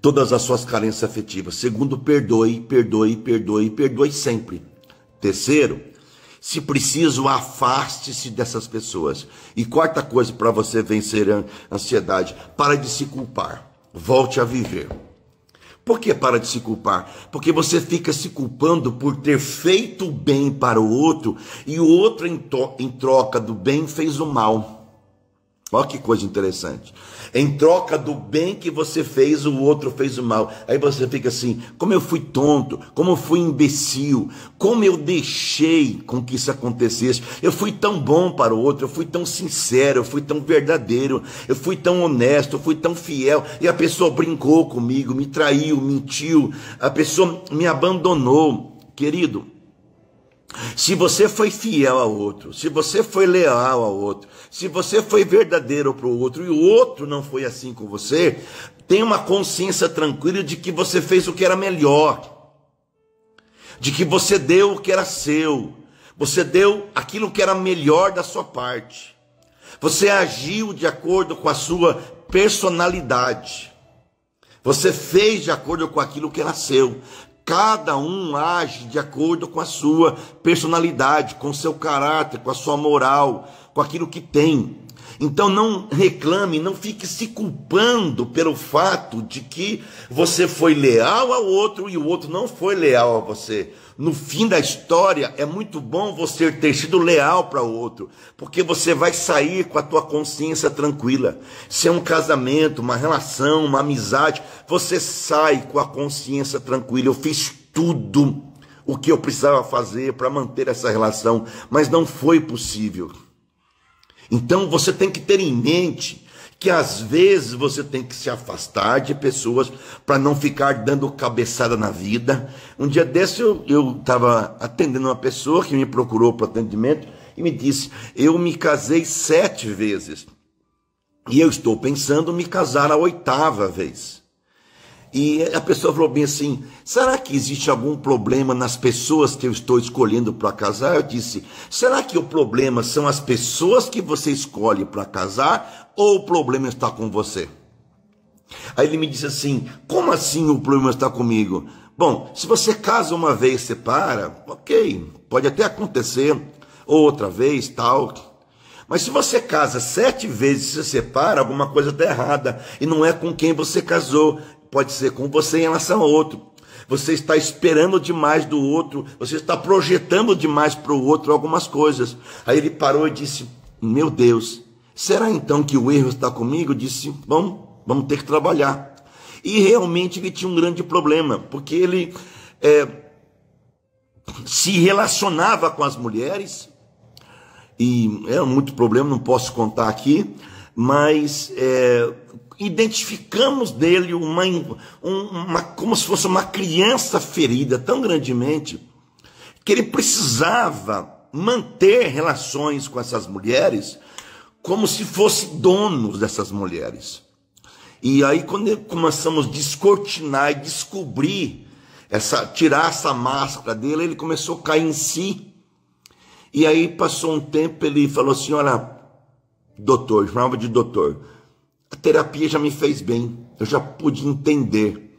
todas as suas carências afetivas. Segundo, perdoe, perdoe, perdoe, perdoe sempre. Terceiro, se preciso, afaste-se dessas pessoas. E quarta coisa para você vencer a ansiedade: para de se culpar. Volte a viver. Por que para de se culpar? Porque você fica se culpando por ter feito o bem para o outro e o outro, em troca do bem, fez o mal. Olha que coisa interessante. Em troca do bem que você fez, o outro fez o mal. Aí você fica assim: como eu fui tonto, como eu fui imbecil, como eu deixei com que isso acontecesse. Eu fui tão bom para o outro, eu fui tão sincero, eu fui tão verdadeiro, eu fui tão honesto, eu fui tão fiel. E a pessoa brincou comigo, me traiu, mentiu, a pessoa me abandonou. Querido, se você foi fiel ao outro, se você foi leal ao outro, se você foi verdadeiro para o outro e o outro não foi assim com você, tenha uma consciência tranquila de que você fez o que era melhor, de que você deu o que era seu, você deu aquilo que era melhor da sua parte, você agiu de acordo com a sua personalidade, você fez de acordo com aquilo que era seu. Cada um age de acordo com a sua personalidade, com o seu caráter, com a sua moral, com aquilo que tem. Então não reclame, não fique se culpando pelo fato de que você foi leal ao outro e o outro não foi leal a você. No fim da história, é muito bom você ter sido leal para o outro, porque você vai sair com a tua consciência tranquila. Se é um casamento, uma relação, uma amizade, você sai com a consciência tranquila. Eu fiz tudo o que eu precisava fazer para manter essa relação, mas não foi possível. Então você tem que ter em mente que às vezes você tem que se afastar de pessoas para não ficar dando cabeçada na vida. Um dia desse eu estava atendendo uma pessoa que me procurou para atendimento e me disse: eu me casei 7 vezes e eu estou pensando em me casar a 8ª vez. E a pessoa falou bem assim: será que existe algum problema nas pessoas que eu estou escolhendo para casar? Eu disse: será que o problema são as pessoas que você escolhe para casar ou o problema está com você? Aí ele me disse assim: como assim o problema está comigo? Bom, se você casa uma vez, separa, ok, pode até acontecer, outra vez, tal. Mas se você casa 7 vezes e se separa, alguma coisa está errada. E não é com quem você casou. Pode ser com você em relação ao outro. Você está esperando demais do outro. Você está projetando demais para o outro algumas coisas. Aí ele parou e disse: meu Deus, será então que o erro está comigo? Eu disse: bom, vamos ter que trabalhar. E realmente ele tinha um grande problema, porque ele se relacionava com as mulheres. E era muito problema, não posso contar aqui, mas identificamos nele como se fosse uma criança ferida tão grandemente, que ele precisava manter relações com essas mulheres como se fosse donos dessas mulheres. E aí quando começamos a descortinar e descobrir, tirar essa máscara dele, ele começou a cair em si. E aí passou um tempo, ele falou assim: olha, doutor, chamava de doutor, a terapia já me fez bem, eu já pude entender.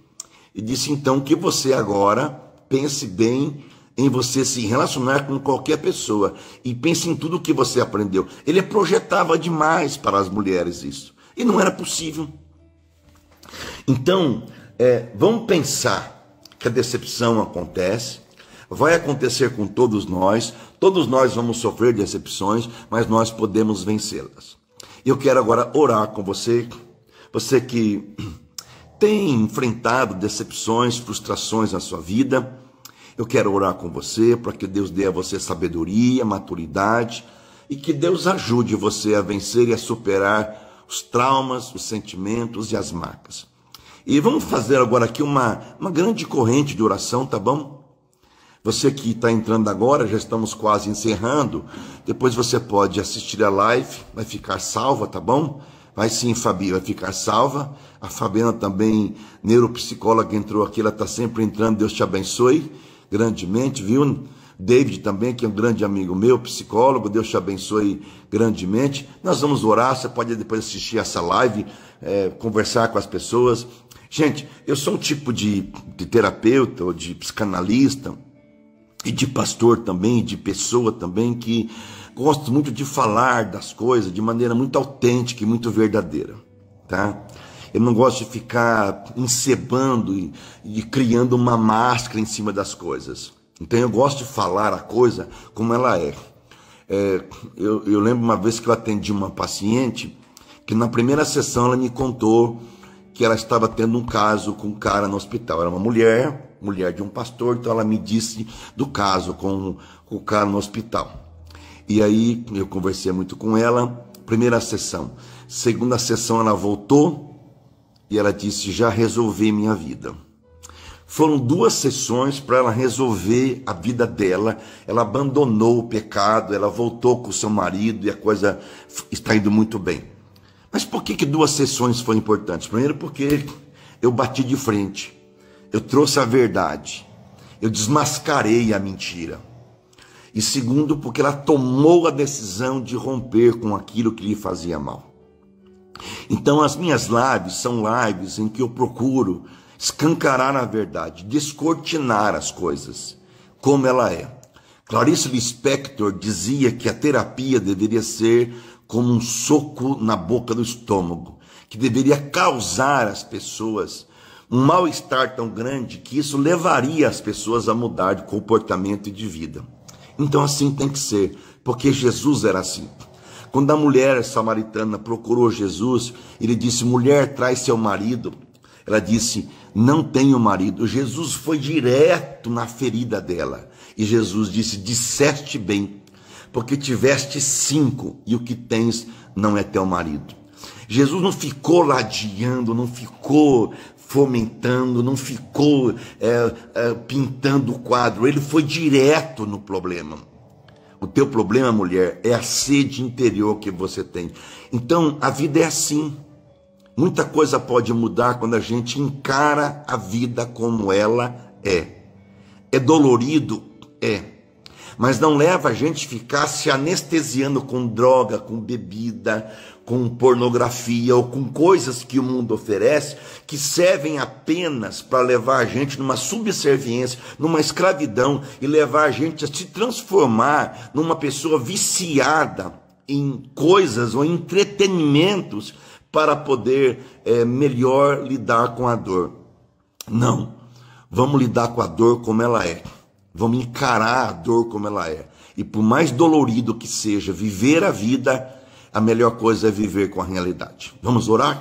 E disse então que você agora pense bem em você se relacionar com qualquer pessoa e pense em tudo que você aprendeu. Ele projetava demais para as mulheres isso, e não era possível. Então, vamos pensar que a decepção acontece, vai acontecer com todos nós vamos sofrer decepções, mas nós podemos vencê-las. Eu quero agora orar com você, você que tem enfrentado decepções, frustrações na sua vida. Eu quero orar com você para que Deus dê a você sabedoria, maturidade e que Deus ajude você a vencer e a superar os traumas, os sentimentos e as marcas. E vamos fazer agora aqui uma grande corrente de oração, tá bom? Você que está entrando agora, já estamos quase encerrando. Depois você pode assistir a live, vai ficar salva, tá bom? Vai sim, Fabi, vai ficar salva. A Fabiana também, neuropsicóloga, entrou aqui, ela está sempre entrando. Deus te abençoe grandemente, viu? David também, que é um grande amigo meu, psicólogo, Deus te abençoe grandemente. Nós vamos orar, você pode depois assistir essa live, conversar com as pessoas. Gente, eu sou um tipo de terapeuta ou de psicanalista, e de pastor também, de pessoa também, que gosto muito de falar das coisas de maneira muito autêntica e muito verdadeira, tá? Eu não gosto de ficar encebando e criando uma máscara em cima das coisas. Então eu gosto de falar a coisa como ela é. Eu lembro uma vez que eu atendi uma paciente, que na primeira sessão ela me contou que ela estava tendo um caso com um cara no hospital. Era uma mulher de um pastor, então ela me disse do caso com o cara no hospital. E aí eu conversei muito com ela, primeira sessão. Segunda sessão ela voltou e ela disse: já resolvi minha vida. Foram 2 sessões para ela resolver a vida dela. Ela abandonou o pecado, ela voltou com o seu marido e a coisa está indo muito bem. Mas por que 2 sessões foram importantes? Primeiro porque eu bati de frente. Eu trouxe a verdade, eu desmascarei a mentira. E segundo, porque ela tomou a decisão de romper com aquilo que lhe fazia mal. Então as minhas lives são lives em que eu procuro escancarar a verdade, descortinar as coisas, como ela é. Clarice Lispector dizia que a terapia deveria ser como um soco na boca do estômago, que deveria causar às pessoas um mal-estar tão grande que isso levaria as pessoas a mudar de comportamento e de vida. Então assim tem que ser, porque Jesus era assim. Quando a mulher samaritana procurou Jesus, ele disse: mulher, traz seu marido. Ela disse: não tenho marido. Jesus foi direto na ferida dela. E Jesus disse: disseste bem, porque tiveste 5 e o que tens não é teu marido. Jesus não ficou ladeando, não ficou fomentando, não ficou pintando o quadro. Ele foi direto no problema. O teu problema, mulher, é a sede interior que você tem. Então, a vida é assim. Muita coisa pode mudar quando a gente encara a vida como ela é. É dolorido? É. Mas não leva a gente a ficar se anestesiando com droga, com bebida, com pornografia ou com coisas que o mundo oferece, que servem apenas para levar a gente numa subserviência, numa escravidão, e levar a gente a se transformar numa pessoa viciada em coisas ou entretenimentos para poder melhor lidar com a dor. Não, vamos lidar com a dor como ela é. Vamos encarar a dor como ela é. E por mais dolorido que seja viver a vida, a melhor coisa é viver com a realidade. Vamos orar?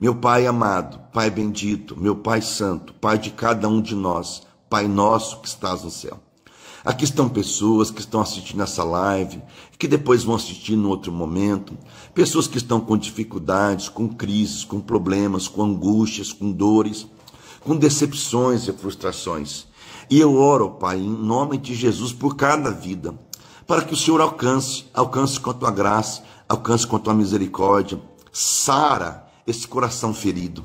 Meu Pai amado, Pai bendito, meu Pai santo, Pai de cada um de nós, Pai nosso que estás no céu. Aqui estão pessoas que estão assistindo essa live, que depois vão assistir em outro momento. Pessoas que estão com dificuldades, com crises, com problemas, com angústias, com dores, com decepções e frustrações. E eu oro, Pai, em nome de Jesus, por cada vida, para que o Senhor alcance com a tua graça, alcance com a tua misericórdia. Sara esse coração ferido.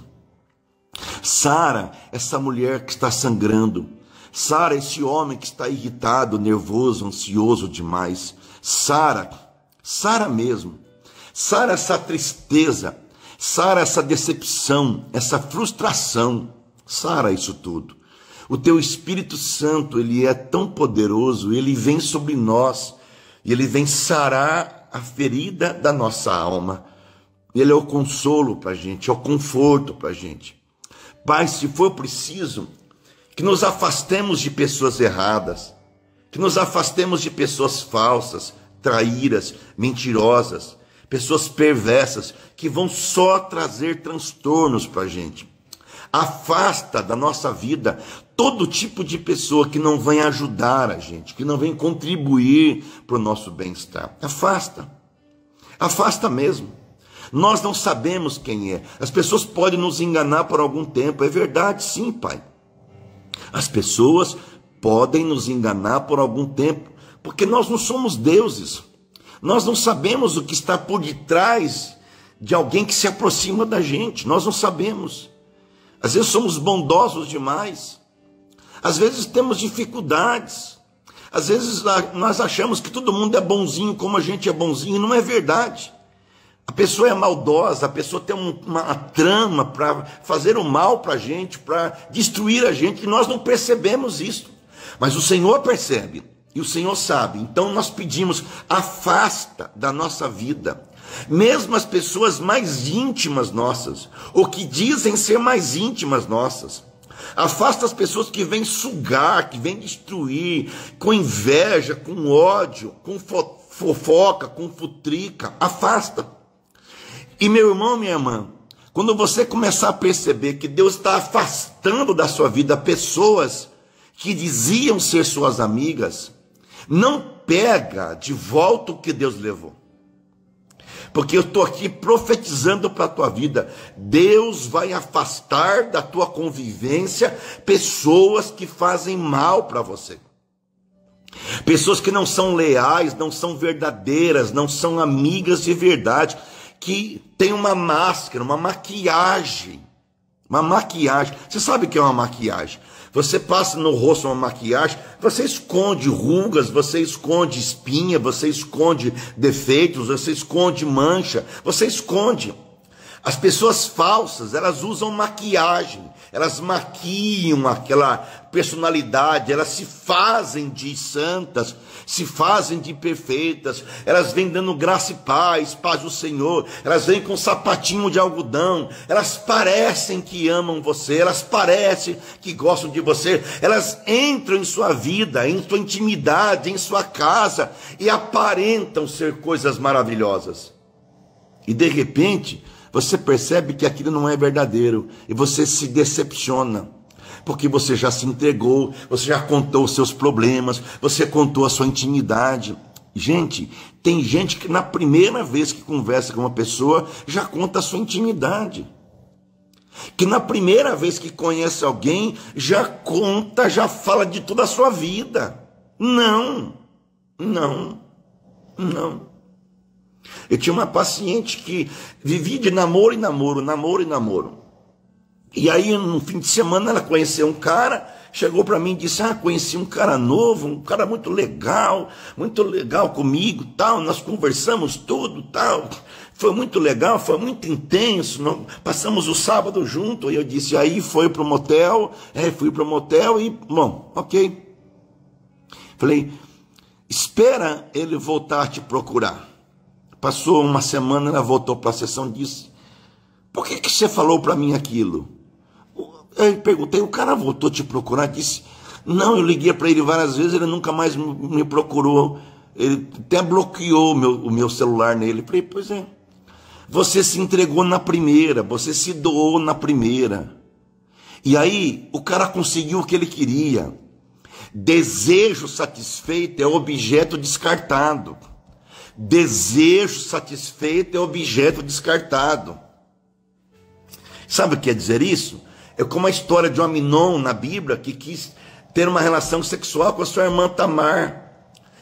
Sara essa mulher que está sangrando. Sara esse homem que está irritado, nervoso, ansioso demais. Sara mesmo. Sara essa tristeza. Sara essa decepção, essa frustração. Sara isso tudo. O teu Espírito Santo, ele é tão poderoso, ele vem sobre nós, e ele vem sarar a ferida da nossa alma. Ele é o consolo para a gente, é o conforto para a gente. Pai, se for preciso, que nos afastemos de pessoas erradas, que nos afastemos de pessoas falsas, traíras, mentirosas, pessoas perversas, que vão só trazer transtornos para a gente. Afasta da nossa vida todo tipo de pessoa que não vem ajudar a gente, que não vem contribuir para o nosso bem-estar. Afasta mesmo. Nós não sabemos quem é. As pessoas podem nos enganar por algum tempo. É verdade, sim, Pai. As pessoas podem nos enganar por algum tempo, porque nós não somos deuses. Nós não sabemos o que está por detrás de alguém que se aproxima da gente. Nós não sabemos. Às vezes somos bondosos demais. Às vezes temos dificuldades. Às vezes nós achamos que todo mundo é bonzinho como a gente é bonzinho. E não é verdade. A pessoa é maldosa, a pessoa tem uma trama para fazer o mal para a gente, para destruir a gente. E nós não percebemos isso. Mas o Senhor percebe. E o Senhor sabe. Então nós pedimos, afasta da nossa vida mesmo as pessoas mais íntimas nossas, ou que dizem ser mais íntimas nossas. Afasta as pessoas que vêm sugar, que vêm destruir, com inveja, com ódio, com fofoca, com futrica. Afasta. E meu irmão, minha irmã, quando você começar a perceber que Deus está afastando da sua vida pessoas que diziam ser suas amigas, não pega de volta o que Deus levou. Porque eu estou aqui profetizando para a tua vida. Deus vai afastar da tua convivência pessoas que fazem mal para você. Pessoas que não são leais, não são verdadeiras, não são amigas de verdade. Que tem uma máscara, uma maquiagem. Uma maquiagem. Você sabe o que é uma maquiagem? Você passa no rosto uma maquiagem, você esconde rugas, você esconde espinha, você esconde defeitos, você esconde mancha, você esconde. As pessoas falsas, elas usam maquiagem, elas maquiam aquela personalidade, elas se fazem de santas, se fazem de perfeitas, elas vêm dando graça e paz do Senhor, elas vêm com sapatinho de algodão, elas parecem que amam você, elas parecem que gostam de você, elas entram em sua vida, em sua intimidade, em sua casa e aparentam ser coisas maravilhosas. E de repente, você percebe que aquilo não é verdadeiro e você se decepciona, porque você já se entregou, você já contou os seus problemas, você contou a sua intimidade. Gente, tem gente que na primeira vez que conversa com uma pessoa já conta a sua intimidade, que na primeira vez que conhece alguém já conta, já fala de toda a sua vida. Não. Eu tinha uma paciente que vivia de namoro e namoro. E aí, no fim de semana, ela conheceu um cara, chegou para mim e disse: conheci um cara novo, um cara muito legal comigo, tal. Nós conversamos tudo, tal. Foi muito legal, foi muito intenso. Nós passamos o sábado junto. E eu disse: aí foi pro motel, fui pro motel e, bom, ok. Falei: espera ele voltar a te procurar. Passou uma semana, ela voltou para a sessão e disse: por que você falou para mim aquilo? Eu perguntei: o cara voltou a te procurar? Disse: não, eu liguei para ele várias vezes, ele nunca mais me procurou, ele até bloqueou o meu celular nele. Eu falei: pois é, você se entregou na primeira, você se doou na primeira, e aí o cara conseguiu o que ele queria. Desejo satisfeito é objeto descartado. Desejo satisfeito é objeto descartado. Sabe o que quer dizer isso? É como a história de um Aminon na Bíblia, que quis ter uma relação sexual com a sua irmã Tamar,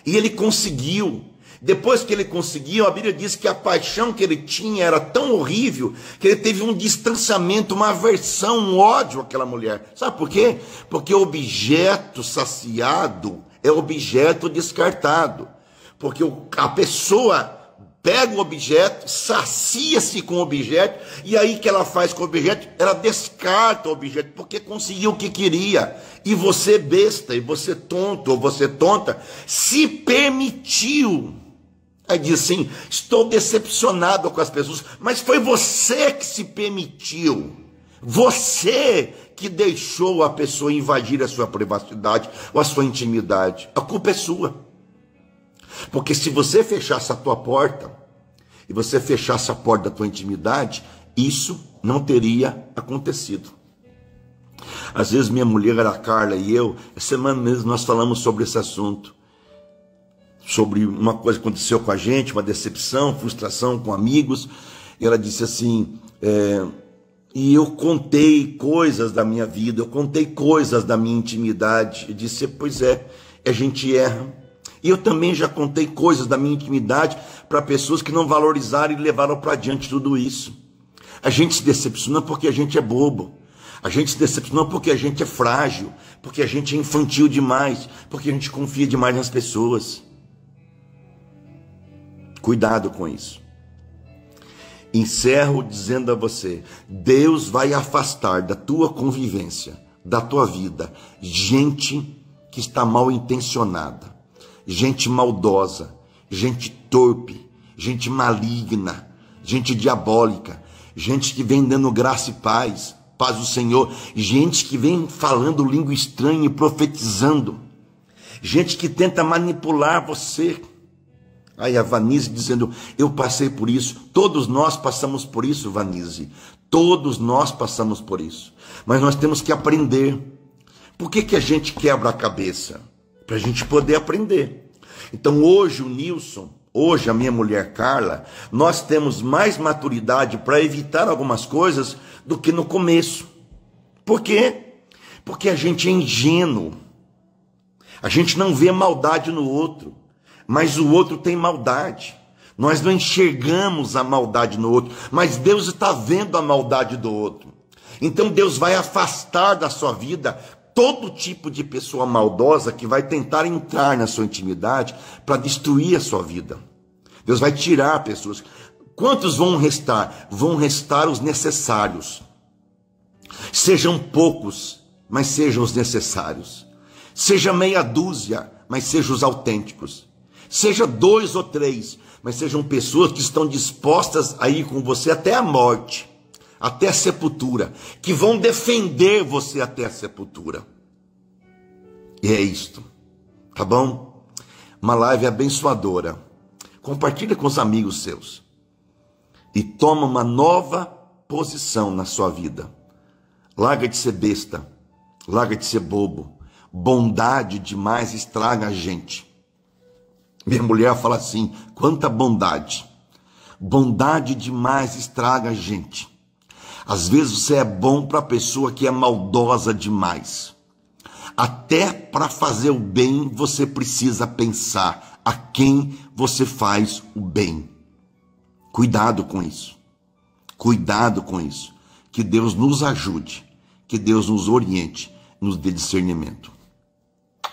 e ele conseguiu. Depois que ele conseguiu, a Bíblia diz que a paixão que ele tinha era tão horrível que ele teve um distanciamento, uma aversão, um ódio àquela mulher. Sabe por quê? Porque objeto saciado é objeto descartado. Porque a pessoa pega o objeto, sacia-se com o objeto, e aí que ela faz com o objeto? Ela descarta o objeto, porque conseguiu o que queria. E você, besta, e você tonto, ou você tonta, se permitiu. Aí diz assim: estou decepcionado com as pessoas, mas foi você que se permitiu. Você que deixou a pessoa invadir a sua privacidade ou a sua intimidade. A culpa é sua. Porque se você fechasse a tua porta, e você fechasse a porta da tua intimidade, isso não teria acontecido. Às vezes minha mulher, a Carla, e eu, essa semana mesmo nós falamos sobre esse assunto, sobre uma coisa que aconteceu com a gente, uma decepção, frustração com amigos, e ela disse assim, e eu contei coisas da minha vida, eu contei coisas da minha intimidade. Eu disse: pois é, a gente erra. E eu também já contei coisas da minha intimidade para pessoas que não valorizaram e levaram para diante tudo isso. A gente se decepciona porque a gente é bobo. A gente se decepciona porque a gente é frágil, porque a gente é infantil demais, porque a gente confia demais nas pessoas. Cuidado com isso. Encerro dizendo a você: Deus vai afastar da tua convivência, da tua vida, gente que está mal intencionada, gente maldosa, gente torpe, gente maligna, gente diabólica, gente que vem dando graça e paz do Senhor, gente que vem falando língua estranha e profetizando, gente que tenta manipular você. Aí a Vanise dizendo: eu passei por isso. Todos nós passamos por isso, Vanise. Todos nós passamos por isso. Mas nós temos que aprender. Por que a gente quebra a cabeça? Para a gente poder aprender. Então hoje o Nilson, hoje a minha mulher Carla, nós temos mais maturidade para evitar algumas coisas do que no começo. Por quê? Porque a gente é ingênuo. A gente não vê maldade no outro, mas o outro tem maldade. Nós não enxergamos a maldade no outro, mas Deus está vendo a maldade do outro. Então Deus vai afastar da sua vida todo tipo de pessoa maldosa que vai tentar entrar na sua intimidade para destruir a sua vida. Deus vai tirar pessoas. Quantos vão restar? Vão restar os necessários. Sejam poucos, mas sejam os necessários. Seja meia dúzia, mas sejam os autênticos. Seja 2 ou 3, mas sejam pessoas que estão dispostas a ir com você até a morte, até a sepultura, que vão defender você até a sepultura. E é isto, tá bom? Uma live abençoadora. Compartilha com os amigos seus. E toma uma nova posição na sua vida. Larga de ser besta, larga de ser bobo. Bondade demais estraga a gente. Minha mulher fala assim, quanta bondade. Bondade demais estraga a gente. Às vezes você é bom para a pessoa que é maldosa demais. Até para fazer o bem você precisa pensar a quem você faz o bem. Cuidado com isso. Cuidado com isso. Que Deus nos ajude. Que Deus nos oriente. Nos dê discernimento.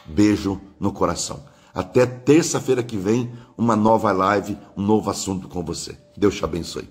Beijo no coração. Até terça-feira que vem, uma nova live, um novo assunto com você. Deus te abençoe.